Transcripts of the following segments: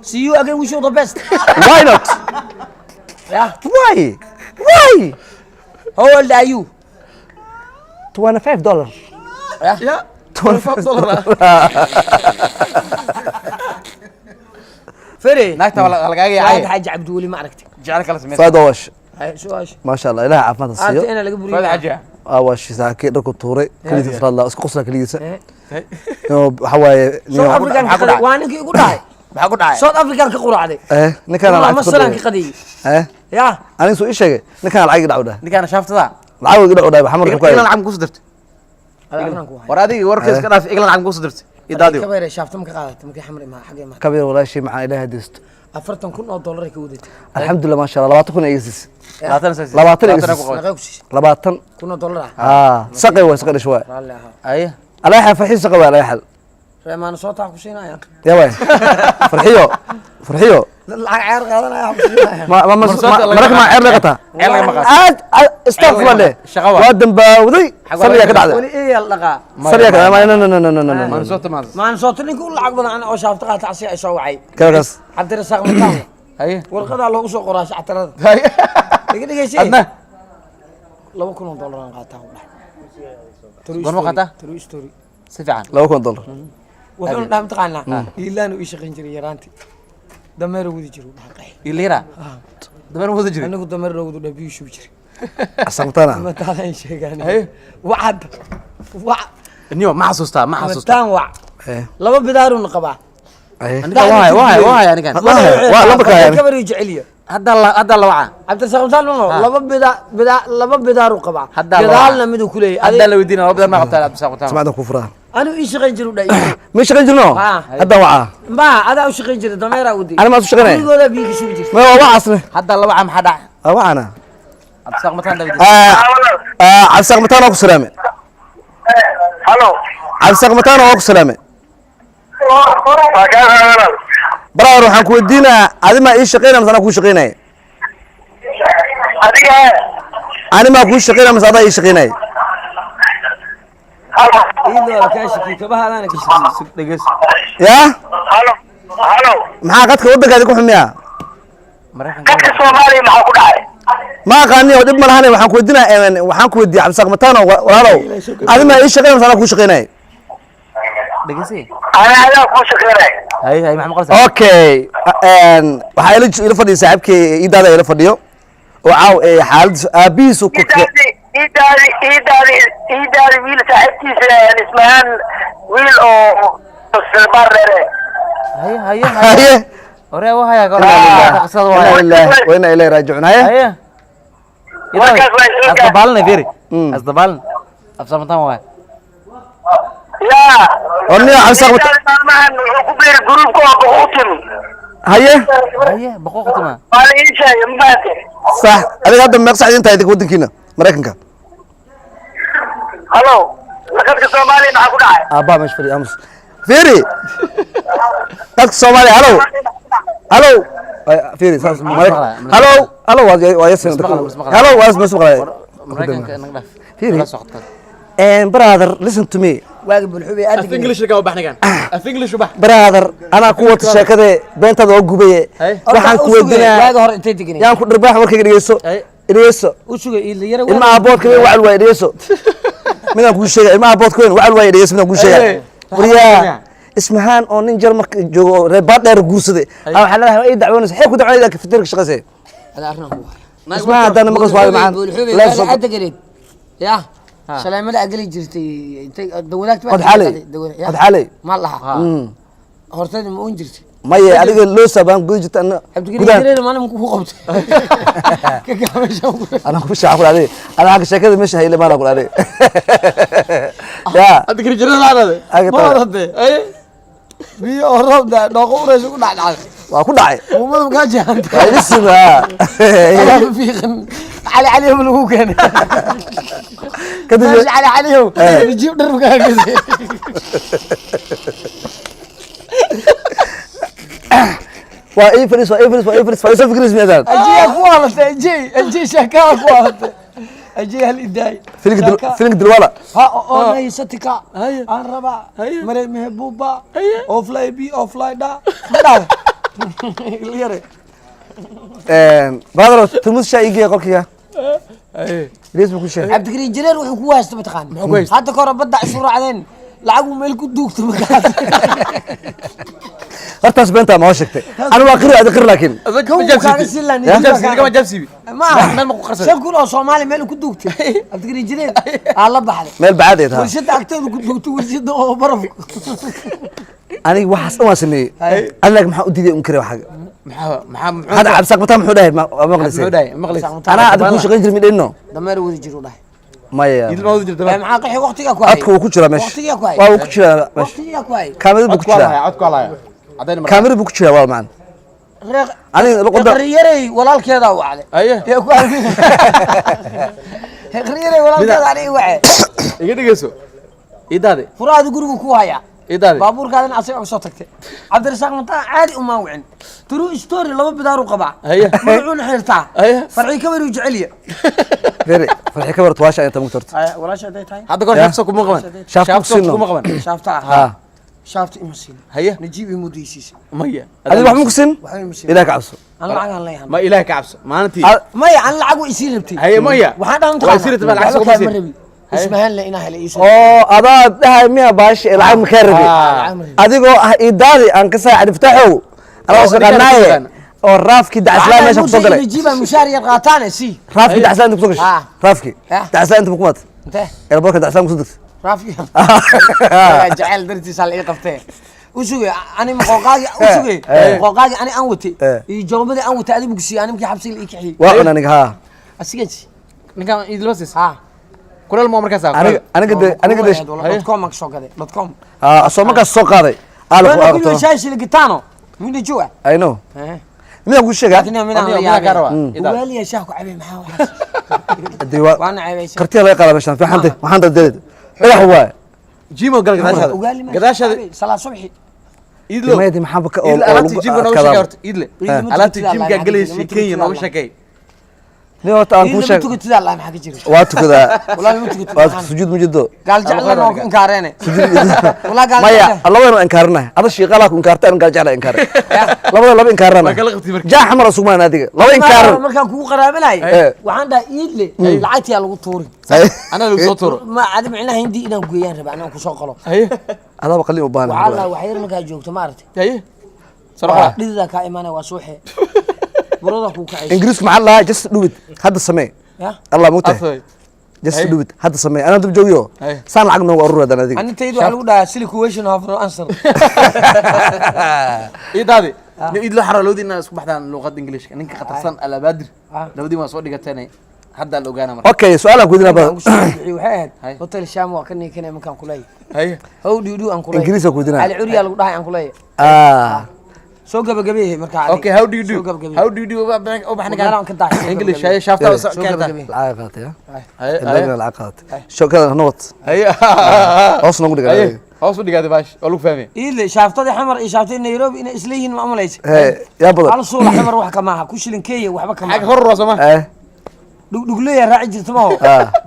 See you again. Wish you the best. Why not? Yeah. Why? Why? How old are you? $25. Yeah. $25 فري naagta wala lagaaga عاد yaacay حاجة عبد ولي ما عرفتك jecel kala sameeyay فهد واش شو ايش ما شاء الله إله عافمت انت السيو انا اللي قبل fad xaja واش ساكي دركو توري كليتي صلى الله اسكو قصلا كليتي إيه. حواي سو افريكان كقرا وانا كي قراي maxaa ku dhacay سو افريكان كقراعدي نكان والله العقد مثلا كقدي يا انا سو ايش نكان العقد دعوده ninkaana shaaftada العقد دعوده محمد iglan حكايه lacag ku soo dirtay هذا انا كو war adiga warka iska dhaaf iglan lacag ku soo dirtay idaadiyo كبير شافت مك قادت مك حمري ما حقي ما كبير ولا شيء مع اله دست أفرتن كن أو دولار كودت الحمد لله ما شاء الله 20 كن ايسس 20 نقوش 20 كن دولار سقي وسقي شوي والله ايه على حال فرحي سقي على حال ما أنا صوتها كوشينا يا يا وين فرحيو فرحيو لا عير قادنا يا كوشينا ما مرك ما عير لقطه عاد استغفر الله وادم باودي صلي كذا ولي إيه اللقاء صلي كذا ما ما صوت ما أنا صوت لي كل عقبة أنا أو شافت قاعد تعصي أسوي كذا عبد الرزاق مكان ايه والقضاء لو سوق قراش اعترض ايه تقدر ايش شيء adna لو كنا دولار قاطع goorma qataa تروي ستوري si fiican $2 وحنا نعم تقعنا إلا إنه إيش خنجري يرانتي دمر ودي جرو حقي ilira dabar wada jiray أنا قد دمر ودي نبي شو بجري عصمتنا ما تعال شيء يعني وعد وعد niyo ma xasuustaa ma xasuustaa مستان وع لما بدارون نقبع waay yani kan waa laba ka كبر يجعليه hadda la waca عبد الرزاق مثال لما بدارو قبع هذا قدالنا مدو كلي hadda la weydiina laba بدل ma qabtaa abdi saaq qabtaa سمعنا كفرها أنا إيش خنجرو ده مش غنجنو هذا وعاه ما هذا وش خنجر دمير ودي انا ما شغلني يقول بيك شو بجري ما هو اصلا hadda la waca maxaa dhacay وعنا abdi saaq mataan dawidi عبد سقمتان او سلامه هلو عبد سقمتان او سلامه برا روحان ku weydiina adi ma ii shaqeynaa mise ana ku shaqeynay adiga ani ma ku shaqeynaa mise ada ii shaqeynay إيه لو كاشكي كبها أنا كشكي dhegeys ya halo halo maxaa qadka waddankaadi ku xumiyaa dadka Soomaaliya maxaa ku dhacay ma aqaani oo dib ma lahayn waxaan ku weydiinaa waxaan ku weydiiyay Cabdi Saqmataan oo walaalow adi ma ii shaqeynaa mise ana ku shaqeynay dhegeysay ana ku shaqeynay hay hay maxaa maqalsaa okay waxaa ila fadhiyo saaxiibkay idaada ila fadhiyo oo caaw xaalad aabihiisu ku idaadi wiil saaxiibtiisa ismahan wiil oo silbareere hay haye hore wahaya qasad inna wahaya lillahi wa inna ilayhi raaji'uun haye haye Warkaas waa soo gaar. asdabalna firi asdabalna abdi saaq mataan waay yaa orniyo Cabdi Saqmataan maalmahan wuxuu ku biiray gruubka oo boqotin haye haye boqol qatima wala ii sheegay mafaate صح adiga hadda meeq sax inta idinku wadankiina Mareykanka halo dadka Soomaaliya maxaa ku dhacay aba mesh fadhi amus firi dadka Soomaaliya halo firi saas halo waa yasin halo waa masmaqlay mareykanka inaga dhaf firi la socota brother listen to me واجب الحبي أدق english ka baxna kan english bax brother ana ku wata sheekade beentada oo gubaye waxaan ku weydiinaa واجب هور أنت تجني yaan ku dhirbaax warkayga dhigeyso وشو اللي يرى ilma aboodka weyn wacal way dhigeyso midaan ku sheegay ilma aboodka weyn wacal way dhigeyso midaan ku sheegay wariyaa ismahan oo nin jarmarka joogo reebaad dheer guursaday waxa la dhahay ay dacwoonaysa xeeb ku dacwoonaysa ka fitirka shaqaysay هذا أرنب ismahan hadana maqas waayo macaan لا أدق قريب يا سلام لا أقلي جرتي أنت دولات قد حالي ما الله هرتني ما أنجرتي maya adiga loo saabaan guud jirta ana gudaha ma ana ku qabto ka gaabasho ana ku shaqo qaaday ana xaq sheekada meesha hayla maana ku qaaday ya hadda kiri jirada laadade ma wadade ay biyo orobda dhaqo ureys ku dhacay waa ku dhacay umadu ka jaanta ay lisma fiiqan علي عليهم اللي هو كان كده علي عليهم نجيب دربك كذا واي فريس فايز فكرس ميدان اجي اقوالته اجي شكا اقوالته اجي هالإداي فيلم دلوالا ها اوناي ستيكا ان ربا مري محبوبا اوف لاي بي اوف لاي دا ilyare badro tumus shaygiga qolkiga lees buu ku sheegay cabdikariin jireer wuxuu ku haysto mataqaan hadda ka hor badda isu raacdeen lacag meel ku duugto markaas hortaas beenta ma sheegtay anu waa qiri aad qiri laakiin kama jabsibi ma meel ma ku qarsan shan kun oo Soomaali meel ku duugtay cabdikariin jireer la baxday meel baad ee taa warshada agteedu ku duugto warshada oo baraf aniga waxaas dhan waa sameeyay anaga maxaa u diiday un kare waxa maxaa hada cabsaq mata muxuu dhahay maqlisay ana aad ku shaqayn jiray midino dameer wadi jiro dhahay maya idil wadi jirta maxaa qaxay waqtiga ku hay adku ku jira meesha waqtiga ku hay waa ku jira meesha waqtiga ku hay kaamira buu ku jira codku alaya cadeen mar kaamira buu ku jira waa macaan aniga la qodar qariyay walaalkeeda wacday aye yaa ku arkin qariyay walaalkeeda ani wacay iga dhigeyso idaade furaadu gurigu ku haya idaade baabuurkaadan asaga soo tagtay cabdirasaaq manta caadi uma wicin true story laba bidaar u qaba aye wuxuu xirtaa aye farci ka bari jeceliya fere farxi ka warto waasha inta mugtarto walaasha day tahay hadda goor shafso kuma qaban shafso kuma qaban shaafta ha shaafta imasiin haye najiib imudaysiis maya adi wax muku sin waxay imasiin ilaa ka cabso aan lacag aan leeyahay ma ilaahay ka cabso maalintii maya aan lacag way isii rabtay haye maya waxaan dhahan waa isii rabtay lacag soo rabi ismahan la inaha la iisoo oo adaa dhahay miya baash lacag ma ka rabi adigoo ah idaadi aan ka saacid iftaxow ana shaqanaaye oo raafki dacaslaan meesha ku soo galay najiib mushaar yar qaataane si raafki dacaslaan ku soo gashay raafki dacaslaan inta ku maad intee elborka dacaslaan ku soo dagtay raafki jacayl dartiisa la ii qabtee usugay ani maqooqaagi ani aan watay iyo joomada aan watay adigu si ani markii xabsiga ii kixiyay waa una aniga ha asigaji ninkan idilbasis ha kulal mo markaas aniga de .com ma soo gaday .com soo markaas soo qaaday ala ku aqto waxaan shaashi ligitaano mina jooga I know mina ku sheega laakiin mina la yaaba waliya shaah ku cabay maxaa waxa diiwa waana cabaysa kartiya laga qala meeshan fiixantay waxaan daldeed wax waa jimo gal gadaashada salaad subxi idlo meedi maxaa baka oo alaabti jimka nooga sheegay horta idle alaabti jimka galaysi Kenya nooga sheegay ni horta aan ku sheeg tukatida Allah maxaa ka jira waa tukada wallahi ma tukatida waa sujuud mujido gaal jecel oo inkaareen wallahi gaal maya Allah weyn inkaarna hada shaqala ku inkaarta aan gaal jecel inkaar laba inkaarna jaa xamar suumaan adiga laba inkaar markaan kugu qaraabanay waxaan dhahay idle lacagtiya lagu tuuri ana lagu soo tuuro ma adim macnaha hindi inaan gooyaan raba anaan ku soo qalo adaba qalin u baahan wallahi wax yar markaa joogto ma aragtay haye saraxa dhidida ka imaanay waa suuxe برودة كوكاي إنجليز مع الله just do it هذا سمي الله موته just do it هذا سمي أنا دب جويو سان العقد نو أروح هذا نادي أنا تيجي على وده سيليكويشن هافر أنسر إيه دادي إيه له حرة لودي الناس بحثان لغة إنجليش إنك خطرسان على بدر لودي ما صور دقة تاني حتى لو جانا مرة أوكي سؤالك ودنا بقى وحيد هوتيل الشام وكني كنا مكان كلي هي هو ديودو أنكلي إنجليز ودنا على عريا لو ده أنكلي سو قبقبيه مركا اوكي هاو دو يو او بحنا كان انجلش هي شافتا كانت العاقات يا هي العاقات شو كذا نوت هي اصلا نقول لك هوس بدي قاعد باش اقول فهمي ايه شافتي حمر اي شافتي نيروبي ان اسليين ما عمليش يا بدر على صوره حمر wax kama ku shilinkeey waxba kama xag hor roosama dhugleey raaci jirtamo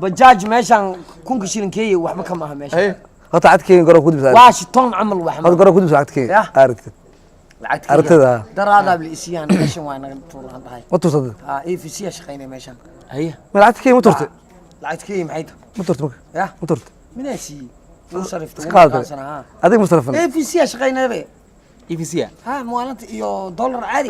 bajaaj meeshan kunka shilinkeey waxba kama aha meesha hata cadkeen garo ku dibsa Washington amal wax hada garo ku dibsa cadkeen aragtid aragtida daraada bilisiyan meeshan waa naga tuuran tahay ma tursad ee fisiya shaqeynay meeshan هي ma cadkeen ma turtay lacagtii maxay tahay ma turtay ya ma turtay minasi musarifta adig musarifan ee fisiya shaqeynay bay إيفيسيا ها موالنت iyo dollar caadi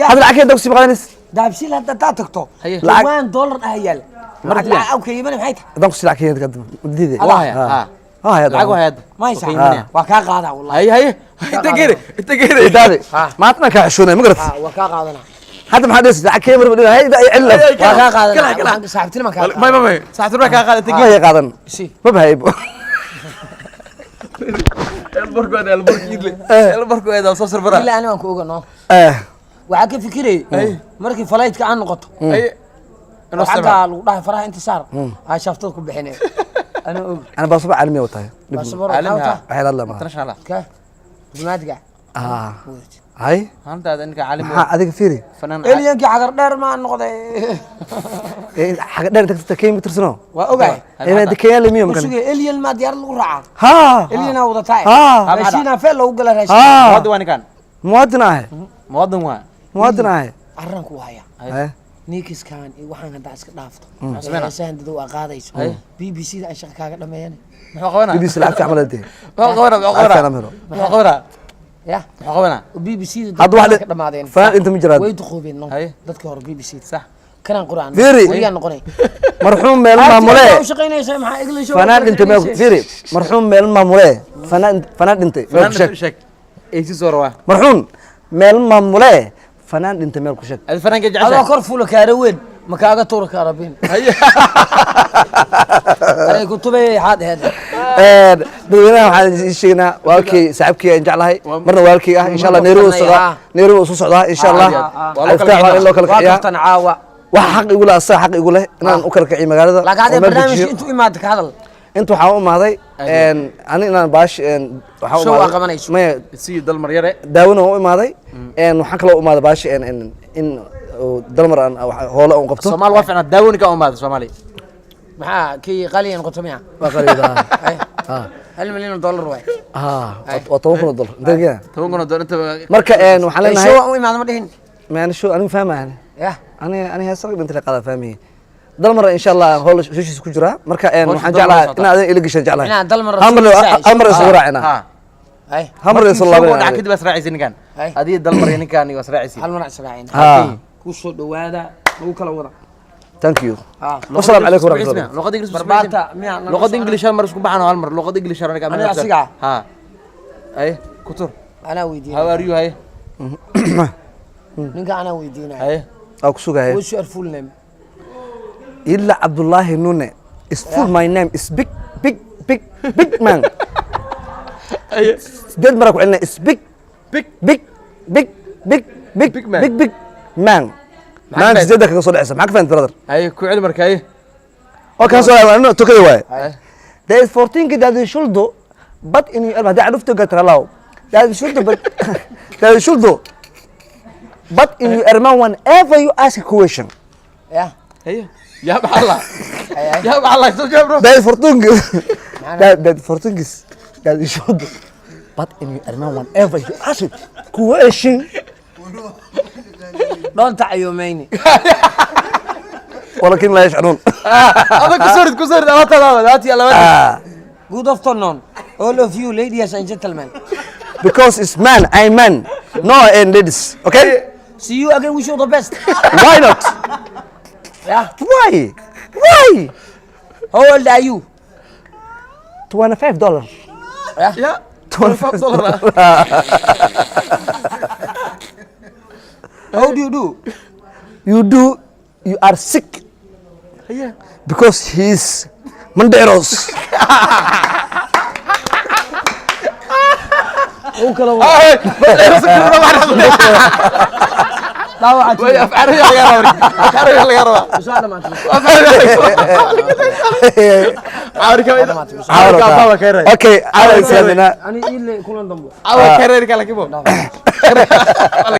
هذا العكين دوكسي بغانيس daabshil hadda taa tagto $1 ah yaal marka aw kayman maxay tahay دوكسي العكين قدم مديده ها ها لعقو هذا ما يسمع waa ka qaada wallahi هي انت كده دادي ما تنا كحشونه ما قرت waa ka qaadana هذا ما حدث العكين مر هي عله waa ka qaadana saaxibtina ma ka ما ساعه تروح كا قاعده ما هي قادن si ما بهيب البركو هذا البركو هذا صوص برا ila ani waan ku ogano اه waxa ka fikiray markii flight ka aan noqoto اي انا xaga lagu dhahay faraha inta saar ay shafto ku bixinay ana og انا بصبع عالميه وتاي باسبور عالمها هاي الله ما ان شاء الله ka dimaadga هاي انت انك عالم هذيك فيري فنان eliyanki xagar dheer ma noqday حاجه دير تكين متر سنه waa ogaay انا دكيان لميوم كان suuga eliyan ma diyaar lagu raaca ها eliyan wada taay ها raashina feel lagu gala raashin هذا وين كان muwaadin ahay muwaadin waa muwaadin ahay arranku haya Haye. ninkiskan iyo waxaan hadda iska dhaafto Cusmana. heesahan dad waa qaadayso BBC da aan shaqo kaaga dhameeyeen muxuu qabanaa BBC lacag fiican ma leedahay muxuu qabanaa muxuu lacag fiican qabanaa ma helo muxuu qabanaa ya muxuu qabanaa BBC da Hadda wax ka dhamaadeen fanaan inta ma jiraan way duqoobeen no Haye. dadka hore BBC sax kanaan quraan Fiiri. wariyaa noqonay marxuum meel maamule u shaqeynaysaa maxaa English fanaan dhintay meel fiiri marxuum meel maamule fanaan dhintay meel ku sheeg sheeg eeysi soo rawaa marxuum meel maamule fanaan dhintay meel ku sheeg ad fanaanka adoo jeceshahay kor fuula kaara weyn ma kaaga tuura kaarabin haye ay kutubay haad heed dadweynaha waxaan idin sheegnaa walaalkii saaxiibkii aan jeclahay marna walaalkii ah insha Allah Nairobi soo socdaa insha Allah iftaax waa in loo kala waa kiciyaa kaftan caawa wax xaq igu leh asaa xaq igu leh inaan u kala kiciyo magaalada laakiin hadda oo meel barnaamijka dejiyo. intuu imaado ka hadal inta waxaa u imaaday ani inaan baash waxaa u Show waa imaaday qabanayso. maya si dalmar yare daawina waa u imaaday waxaan kaloo u imaaday baash in dalmar aan hoole aan qabto Soomaal waa fiicnaa daawoonika u imaado Soomaali maxaa kii qaliyan qotomiya waa qariida $1 milyan waay waa $10,000 inteegaya 10 kun oo dollar inta marka waxaan show leenahay aan u imaado ma dhihin maan show anigu fahmaan ya ani heesag dhintay qada fahmiye dalmar insha Allah hool heshiis ku jira marka waxaan dalmar jeclahay in aad ila gashan jeclahay inaan dalmar amar isoo raacina ha ay amar isoo dhaca laabana kadib asraacaysi ninkan Ay. adii dalmar iyo ninkan iyo asraacaysi hal mar israacin ha ku soo dhawaada lagu kala wada thank you ah والسلام عليكم ورحمه الله luqad ingiliis barbaata miya luqad ingiliis hal mar isku baxano hal mar luqad ingiliis hal aniga Aniga asiga? ha ay kutur ana how weydiinay are you hay ninka ana weydiinay hay او كسوغاي what's your full name الا عبد الله نونه is full my name is big man ay دد مرة وعندنا is big big Big man. man معك man زيادة كذا صدق معك فين برادر ay ku cil marka ay اوكي سؤال انا تو كذا واي ay there is 14 كده ده شولدو but in your ده عرفته قلت له ده شولدو but ده شولدو but in your man whenever you ask a question ya ay ya baxalla ya baxalla soo jaab bro ده 14 ده 14 ده شولدو but in your man whenever you ask a question don't ayumayni ولكن لا يشعرون هذا كسرت لا تلا هاتي لا good afternoon all of you ladies and gentlemen because it's man I man no and ladies okay see you again wish you the best why not yeah why how old are you $25 يا $25 how do you do you are sick هي because he's Manderos oo kala لا وي افعل يا غير افعل يا غير su'aal ma tahay عارف كم عارف كم okay ani ile kulan dambo عارف كرير كلا كيبو